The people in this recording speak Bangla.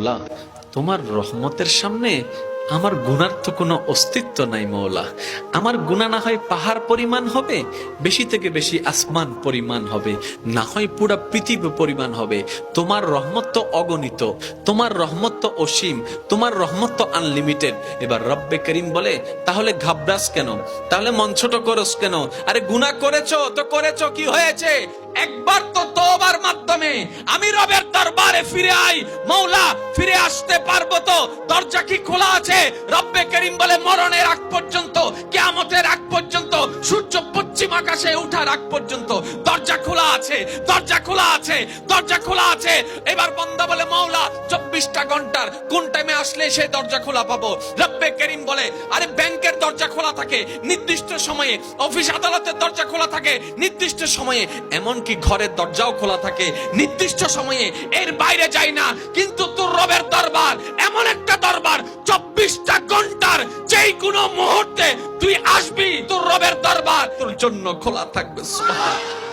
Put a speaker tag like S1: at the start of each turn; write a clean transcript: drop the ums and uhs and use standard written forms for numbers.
S1: মৌলা, তোমার রহমতের সামনে আমার গুনার তো কোনো অস্তিত্ব নাই মৌলা। আমার গুনাহ না হয় পাহাড় পরিমাণ হবে, বেশি থেকে বেশি আসমান পরিমাণ হবে, না হয় পুরা পৃথিবী পরিমাণ হবে। তোমার রহমত তো অগণিত, তোমার রহমত তো অসীম, তোমার রহমত তো আনলিমিটেড। এবার রব্বে করিম বলে, তাহলে ঘাবড়াস কেন, তাহলে মন ছোট করস কেন? আরে গুনাহ করেছো তো করেছো, কি হয়েছে? একবার তো তওবার মাধ্যমে আমি রবের দরবারে ফিরে আই। মৌলা, ফিরে আসতে পারবো তো? দরজা কি খোলা আছে? রব্বে করিম বলে, মরণের আগ পর্যন্ত, কিয়ামতের আগ পর্যন্ত, সূর্য পশ্চিম আকাশে ওঠার আগ পর্যন্ত দরজা খোলা আছে, দরজা খোলা আছে, দরজা খোলা আছে। এবার বান্দা বলে, মৌলা 24টা ঘন্টার কোন টাইমে আসলে সেই দরজা খোলা পাবো? রব্বে করিম বলে, আরে ব্যাংকের দরজা খোলা থাকে নির্দিষ্ট সময়ে, অফিস আদালতের দরজা খোলা থাকে নির্দিষ্ট সময়ে, এমনকি ঘরের দরজাও খোলা থাকে নির্দিষ্ট সময়ে, এর বাইরে যাই না। কিন্তু তোর রবের দরবার এমন একটা দরবার, 24টা ঘন্টার যেই কোনো মুহূর্তে তুই আসবি, তোর রবের দরবার তোর জন্য খোলা থাকবে। সুবহানাল্লাহ।